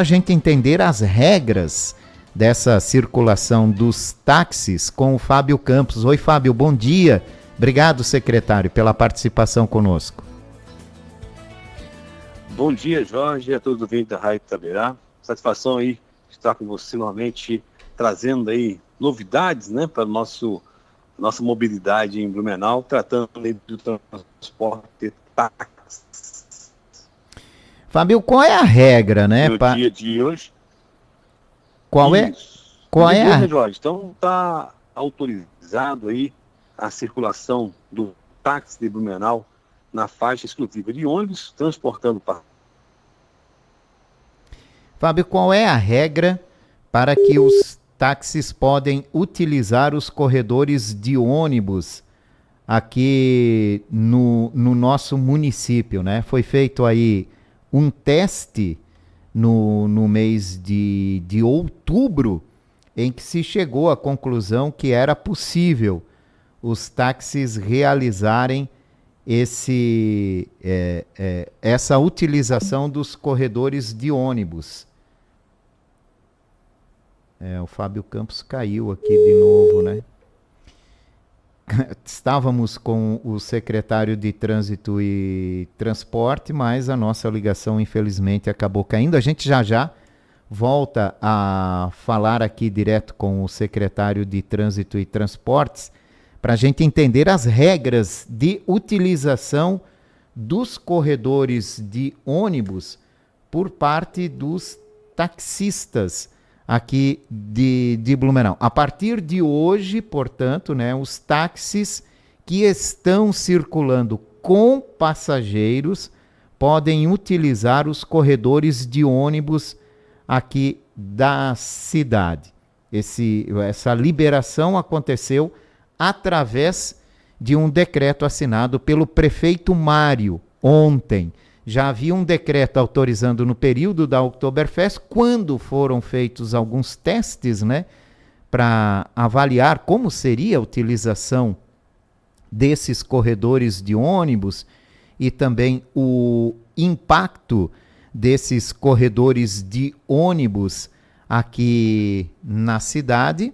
a gente entender as regras dessa circulação dos táxis com o Fábio Campos. Oi, Fábio, bom dia. Obrigado, secretário, pela participação conosco. Bom dia, Jorge, a todos os ouvintes da Rádio Itaberá. Satisfação aí estar com você novamente, trazendo aí novidades, né, para nossa mobilidade em Blumenau, tratando aí do transporte táxi. Fábio, qual é a regra, né? No dia de hoje. Qual é? Qual é a... Hoje, Jorge, então está autorizado aí a circulação do táxi de Blumenau na faixa exclusiva de ônibus, transportando para... Fábio, qual é a regra para que os táxis podem utilizar os corredores de ônibus aqui no nosso município, né? Foi feito aí um teste no mês de outubro, em que se chegou à conclusão que era possível os táxis realizarem essa utilização dos corredores de ônibus. O Fábio Campos caiu aqui de novo, né? Estávamos com o secretário de Trânsito e Transporte, mas a nossa ligação, infelizmente, acabou caindo. A gente já volta a falar aqui direto com o secretário de Trânsito e Transportes para a gente entender as regras de utilização dos corredores de ônibus por parte dos taxistas aqui de Blumenau. A partir de hoje, portanto, né, os táxis que estão circulando com passageiros podem utilizar os corredores de ônibus aqui da cidade. Essa liberação aconteceu através de um decreto assinado pelo prefeito Mário ontem. Já havia um decreto autorizando no período da Oktoberfest, quando foram feitos alguns testes, né, para avaliar como seria a utilização desses corredores de ônibus e também o impacto desses corredores de ônibus aqui na cidade.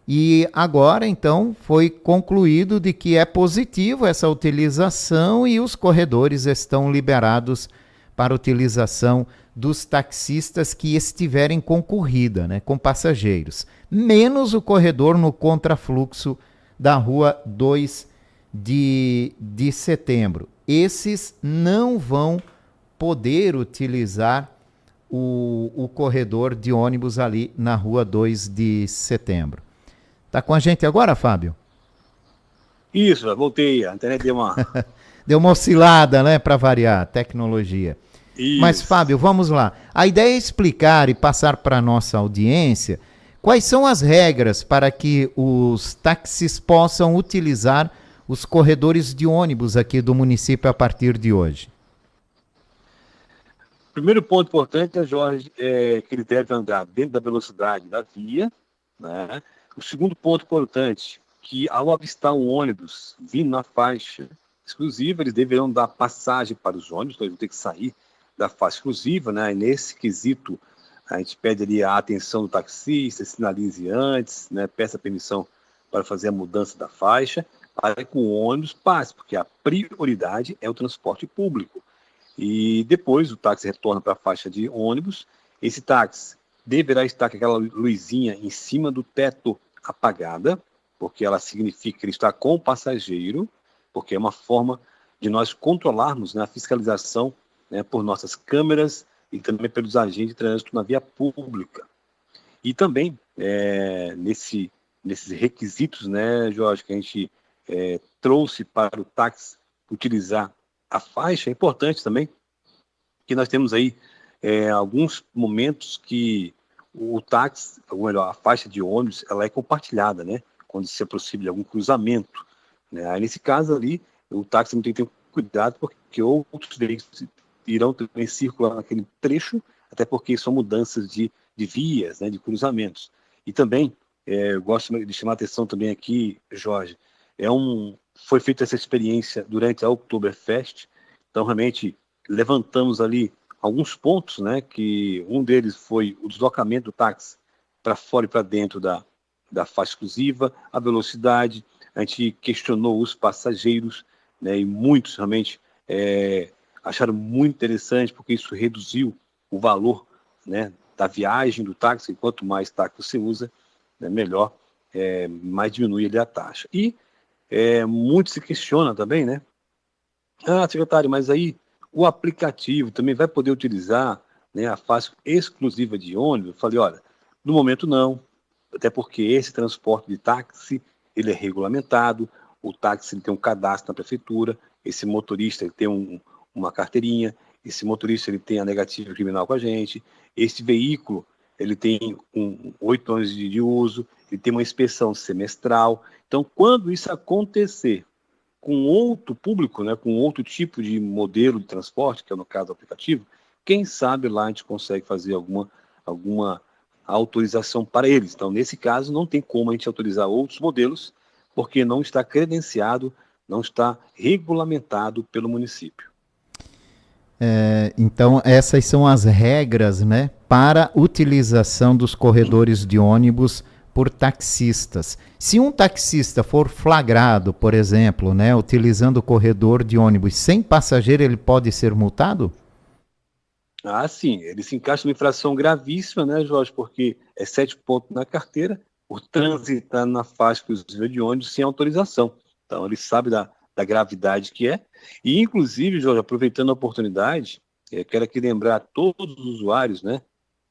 E agora, então, foi concluído de que é positivo essa utilização e os corredores estão liberados para utilização dos taxistas que estiverem com corrida, né, com passageiros, menos o corredor no contrafluxo da Rua 2 de Setembro. Esses não vão poder utilizar o corredor de ônibus ali na Rua 2 de Setembro. Tá com a gente agora, Fábio? Isso, voltei, a internet deu uma... Deu uma oscilada, né, para variar, tecnologia. Isso. Mas, Fábio, vamos lá. A ideia é explicar e passar para a nossa audiência quais são as regras para que os táxis possam utilizar os corredores de ônibus aqui do município a partir de hoje. O primeiro ponto importante, Jorge, é que ele deve andar dentro da velocidade da via, né? O segundo ponto importante, que ao avistar um ônibus vindo na faixa exclusiva, eles deverão dar passagem para os ônibus, então eles vão ter que sair da faixa exclusiva, né? E nesse quesito, a gente pede ali a atenção do taxista, sinalize antes, né? Peça permissão para fazer a mudança da faixa, para que o ônibus passe, porque a prioridade é o transporte público. E depois o táxi retorna para a faixa de ônibus, esse táxi deverá estar com aquela luzinha em cima do teto apagada, porque ela significa que ele está com o passageiro, porque é uma forma de nós controlarmos, né, a fiscalização, né, por nossas câmeras e também pelos agentes de trânsito na via pública. E também, nesses requisitos, né, Jorge, que a gente trouxe para o táxi utilizar a faixa, é importante também que nós temos aí alguns momentos que o táxi, ou melhor, a faixa de ônibus, ela é compartilhada, né? Quando se aproxima de algum cruzamento, né? Aí, nesse caso ali, o táxi não tem que ter cuidado, porque outros veículos irão também circular naquele trecho, até porque são mudanças de vias, né? De cruzamentos. E também, eu gosto de chamar a atenção também aqui, Jorge, foi feita essa experiência durante a Oktoberfest, então realmente levantamos ali alguns pontos, né, que um deles foi o deslocamento do táxi para fora e para dentro da faixa exclusiva, a velocidade. A gente questionou os passageiros, né, e muitos realmente acharam muito interessante, porque isso reduziu o valor, né, da viagem do táxi. Quanto mais táxi você usa, né, melhor, mais diminui ali a taxa. E muito se questiona também, né? Ah, secretário, mas aí o aplicativo também vai poder utilizar, né, a faixa exclusiva de ônibus? Eu falei, olha, no momento não, até porque esse transporte de táxi, ele é regulamentado, o táxi ele tem um cadastro na prefeitura, esse motorista ele tem uma carteirinha, esse motorista ele tem a negativa criminal com a gente, esse veículo ele tem 8 anos de uso, ele tem uma inspeção semestral. Então, quando isso acontecer com outro público, né, com outro tipo de modelo de transporte, que é no caso do aplicativo, quem sabe lá a gente consegue fazer alguma autorização para eles. Então, nesse caso, não tem como a gente autorizar outros modelos, porque não está credenciado, não está regulamentado pelo município. Então, essas são as regras, né, para utilização dos corredores de ônibus por taxistas. Se um taxista for flagrado, por exemplo, né, utilizando o corredor de ônibus sem passageiro, ele pode ser multado? Ah, sim, ele se encaixa numa infração gravíssima, né, Jorge, porque é 7 pontos na carteira por transitar na faixa exclusiva de ônibus sem autorização. Então, ele sabe da gravidade que é. E, inclusive, Jorge, aproveitando a oportunidade, quero aqui lembrar a todos os usuários, né,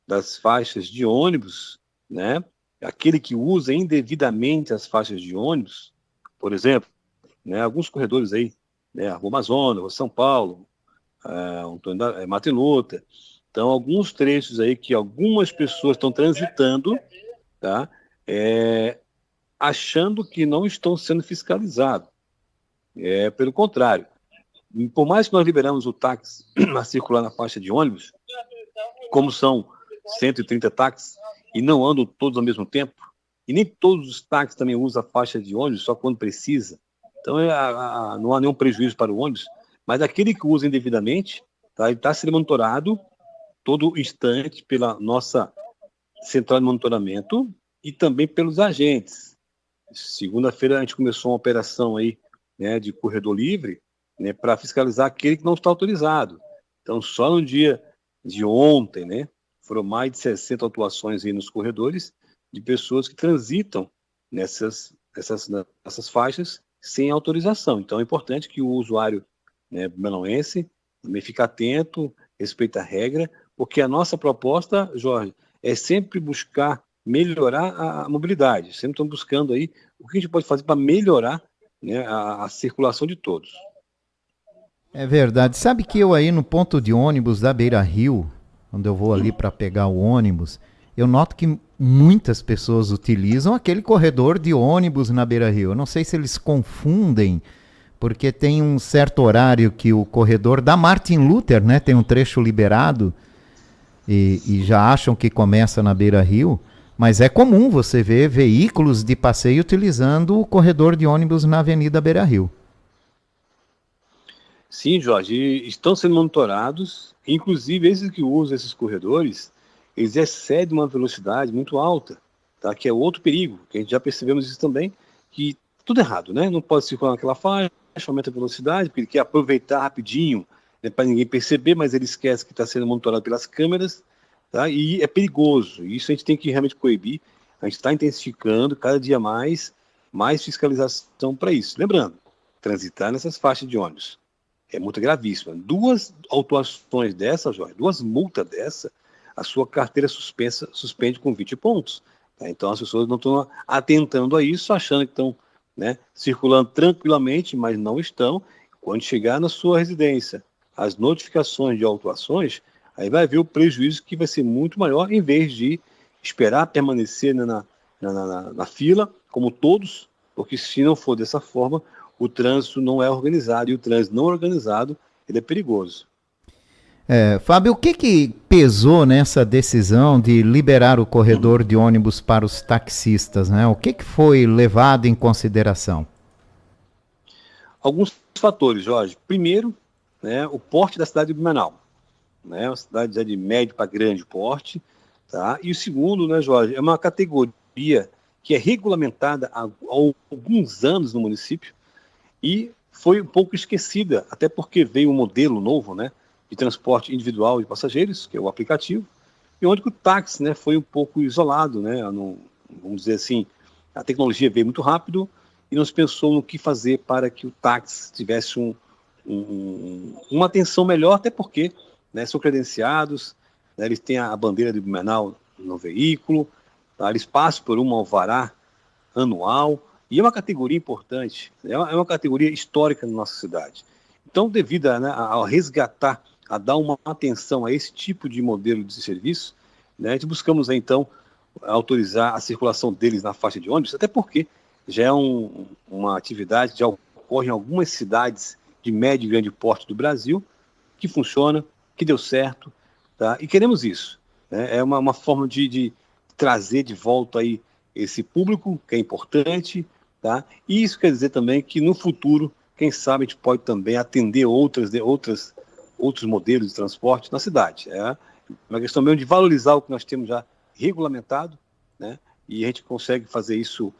das faixas de ônibus, né, aquele que usa indevidamente as faixas de ônibus, por exemplo, né, alguns corredores aí, né, a Rua Amazonas, Rua São Paulo, Martin Luther. Então, alguns trechos aí que algumas pessoas estão transitando, tá, achando que não estão sendo fiscalizados. Pelo contrário, por mais que nós liberamos o táxi a circular na faixa de ônibus, como são 130 táxis e não andam todos ao mesmo tempo, e nem todos os táxis também usam a faixa de ônibus só quando precisa, então não há nenhum prejuízo para o ônibus, mas aquele que usa indevidamente, tá, ele está sendo monitorado todo instante pela nossa central de monitoramento e também pelos agentes. Segunda-feira a gente começou uma operação aí, né, de corredor livre, né, para fiscalizar aquele que não está autorizado. Então, só no dia de ontem, né, foram mais de 60 autuações aí nos corredores de pessoas que transitam nessas faixas sem autorização. Então, é importante que o usuário, né, belauense também fique atento, respeite a regra, porque a nossa proposta, Jorge, é sempre buscar melhorar a mobilidade. Sempre estamos buscando aí o que a gente pode fazer para melhorar, né, a circulação de todos. É verdade. Sabe que eu aí no ponto de ônibus da Beira Rio, quando eu vou ali para pegar o ônibus, eu noto que muitas pessoas utilizam aquele corredor de ônibus na Beira Rio. Eu não sei se eles confundem, porque tem um certo horário que o corredor da Martin Luther, né, tem um trecho liberado e já acham que começa na Beira Rio, mas é comum você ver veículos de passeio utilizando o corredor de ônibus na Avenida Beira Rio. Sim, Jorge, estão sendo monitorados, inclusive esses que usam esses corredores, eles excedem uma velocidade muito alta, tá? Que é outro perigo, que a gente já percebemos isso também, que tudo errado, né? Não pode circular naquela faixa, aumenta a velocidade, porque ele quer aproveitar rapidinho, né, para ninguém perceber, mas ele esquece que está sendo monitorado pelas câmeras, tá? E é perigoso, isso a gente tem que realmente coibir, a gente está intensificando cada dia mais fiscalização para isso. Lembrando, transitar nessas faixas de ônibus é multa gravíssima. 2 autuações dessa, Jorge, 2 multas dessa, a sua carteira suspende com 20 pontos. Tá? Então as pessoas não estão atentando a isso, achando que estão, né, circulando tranquilamente, mas não estão. Quando chegar na sua residência, as notificações de autuações, aí vai ver o prejuízo que vai ser muito maior, em vez de esperar permanecer na fila, como todos, porque se não for dessa forma, o trânsito não é organizado, e o trânsito não organizado, ele é perigoso. Fábio, o que pesou nessa decisão de liberar o corredor de ônibus para os taxistas, né? O que foi levado em consideração? Alguns fatores, Jorge. Primeiro, né, o porte da cidade de Blumenau. né? Uma cidade já de médio para grande porte, tá? E o segundo, né, Jorge, é uma categoria que é regulamentada há alguns anos no município e foi um pouco esquecida, até porque veio um modelo novo, né, de transporte individual de passageiros, que é o aplicativo, e onde o táxi, né, foi um pouco isolado, né, vamos dizer assim, a tecnologia veio muito rápido e não se pensou no que fazer para que o táxi tivesse uma atenção melhor, até porque, né, são credenciados, né, eles têm a bandeira de Blumenau no veículo, tá, eles passam por um alvará anual, e é uma categoria importante, é uma categoria histórica na nossa cidade. Então, devido a, né, ao resgatar, a dar uma atenção a esse tipo de modelo de serviço, né, a gente buscamos, então, autorizar a circulação deles na faixa de ônibus, até porque já é uma atividade que já ocorre em algumas cidades de médio e grande porte do Brasil, que funciona, que deu certo, tá? E queremos isso, né? É uma forma de trazer de volta aí esse público, que é importante, tá? E isso quer dizer também que no futuro, quem sabe a gente pode também atender outros modelos de transporte na cidade. É uma questão mesmo de valorizar o que nós temos já regulamentado, né? E a gente consegue fazer isso,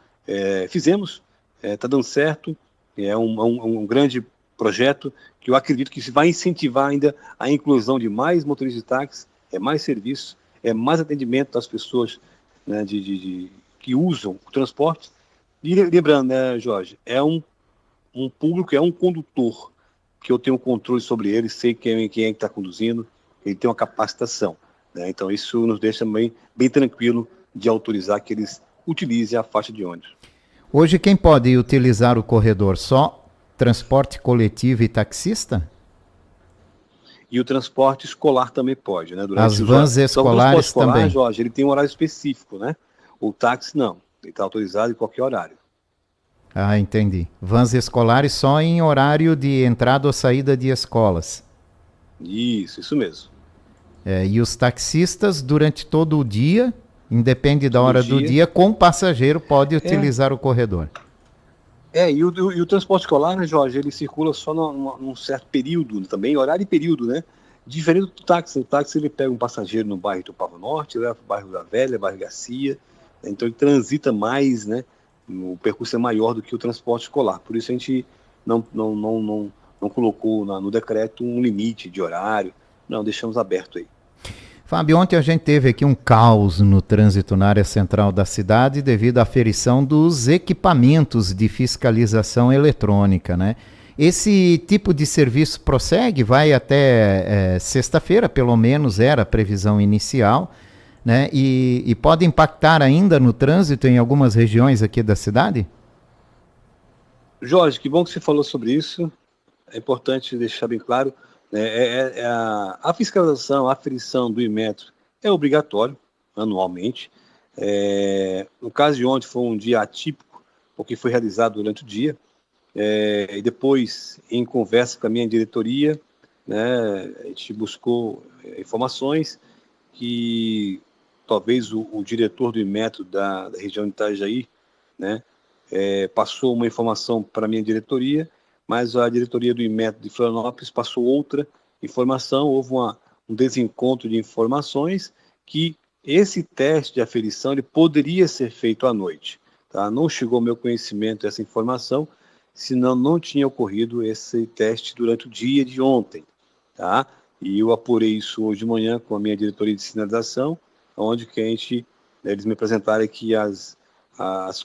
fizemos, está dando certo, é um grande projeto que eu acredito que vai incentivar ainda a inclusão de mais motoristas de táxi, mais serviço, mais atendimento das pessoas, né, que usam o transporte. E lembrando, né, Jorge, é um público, é um condutor que eu tenho controle sobre ele, sei quem é que está conduzindo, ele tem uma capacitação, né? Então isso nos deixa bem tranquilo de autorizar que eles utilizem a faixa de ônibus. Hoje quem pode utilizar o corredor? Só transporte coletivo e taxista? E o transporte escolar também pode, né? As vans escolares então, o transporte escolar, também? Jorge, ele tem um horário específico, né? O táxi não, ele está autorizado em qualquer horário. Ah, entendi. Vans escolares só em horário de entrada ou saída de escolas. Isso mesmo. E os taxistas durante todo o dia, independe da hora do dia, com passageiro pode utilizar o corredor. E o transporte escolar, né, Jorge, ele circula só num certo período também, horário e período, né? Diferente do táxi. O táxi ele pega um passageiro no bairro do Pavo Norte, leva para o bairro da Velha, bairro Garcia, né? Então ele transita mais, né? O percurso é maior do que o transporte escolar. Por isso a gente não colocou no decreto um limite de horário, não, deixamos aberto aí. Fábio, ontem a gente teve aqui um caos no trânsito na área central da cidade devido à aferição dos equipamentos de fiscalização eletrônica, né? Esse tipo de serviço prossegue, vai até sexta-feira, pelo menos era a previsão inicial, né? E pode impactar ainda no trânsito em algumas regiões aqui da cidade? Jorge, que bom que você falou sobre isso. É importante deixar bem claro, né, a fiscalização, a aferição do Inmetro é obrigatório, anualmente. No caso de ontem foi um dia atípico, porque foi realizado durante o dia, e depois, em conversa com a minha diretoria, né, a gente buscou informações que talvez o diretor do Inmetro da região de Itajaí, né, passou uma informação para a minha diretoria, mas a diretoria do Inmetro de Florianópolis passou outra informação, houve um desencontro de informações que esse teste de aferição ele poderia ser feito à noite. Tá? Não chegou ao meu conhecimento essa informação, senão não tinha ocorrido esse teste durante o dia de ontem. Tá? E eu apurei isso hoje de manhã com a minha diretoria de sinalização, onde eles me apresentaram aqui as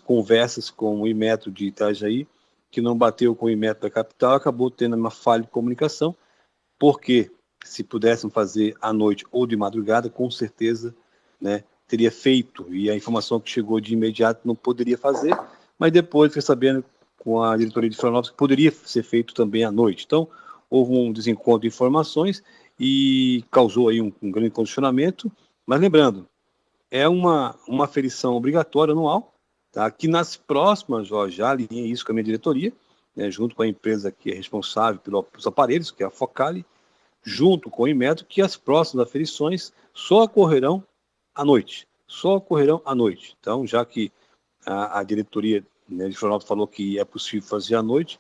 conversas com o Inmetro de Itajaí, que não bateu com o Inmetro da capital, acabou tendo uma falha de comunicação, porque se pudéssemos fazer à noite ou de madrugada, com certeza, né, teria feito, e a informação que chegou de imediato não poderia fazer, mas depois fiquei sabendo com a diretoria de Florianópolis que poderia ser feito também à noite. Então, houve um desencontro de informações e causou aí um grande condicionamento, mas lembrando, é uma aferição obrigatória anual, tá? Que nas próximas, já alinhei isso com a minha diretoria, né, junto com a empresa que é responsável pelos aparelhos, que é a Focali, junto com o Inmetro, que as próximas aferições só ocorrerão à noite. Só ocorrerão à noite. Então, já que a diretoria, né, de Florianópolis falou que é possível fazer à noite,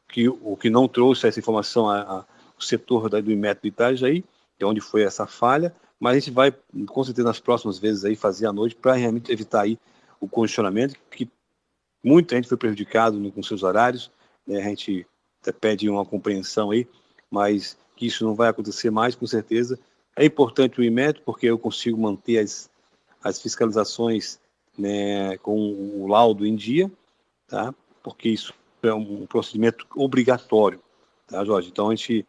que o que não trouxe essa informação o setor do Inmetro de Itajaí, que é onde foi essa falha, mas a gente vai, com certeza, nas próximas vezes aí fazer à noite para realmente evitar aí o congestionamento, que muita gente foi prejudicado com seus horários, né? A gente até pede uma compreensão aí, mas que isso não vai acontecer mais, com certeza. É importante o Inmetro, porque eu consigo manter as fiscalizações, né, com o laudo em dia, tá? Porque isso é um procedimento obrigatório, tá, Jorge? Então a gente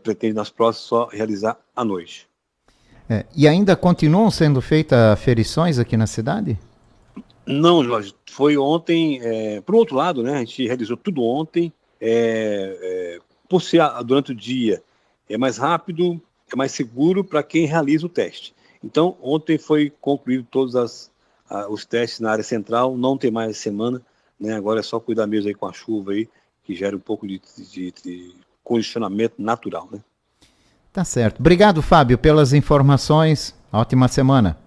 pretende nas próximas só realizar à noite. E ainda continuam sendo feitas aferições aqui na cidade? Não, Jorge, foi ontem, por outro lado, né, a gente realizou tudo ontem, por ser durante o dia, é mais rápido, é mais seguro para quem realiza o teste. Então, ontem foi concluído todos os testes na área central, não tem mais semana, né, agora é só cuidar mesmo aí com a chuva aí, que gera um pouco de congestionamento natural, né? Tá certo. Obrigado, Fábio, pelas informações. Ótima semana.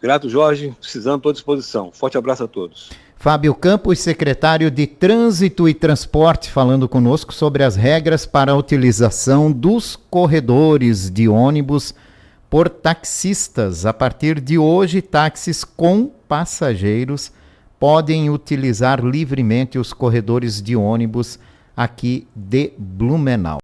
Grato, Jorge. Precisando, estou à disposição. Forte abraço a todos. Fábio Campos, secretário de Trânsito e Transporte, falando conosco sobre as regras para a utilização dos corredores de ônibus por taxistas. A partir de hoje, táxis com passageiros podem utilizar livremente os corredores de ônibus aqui de Blumenau.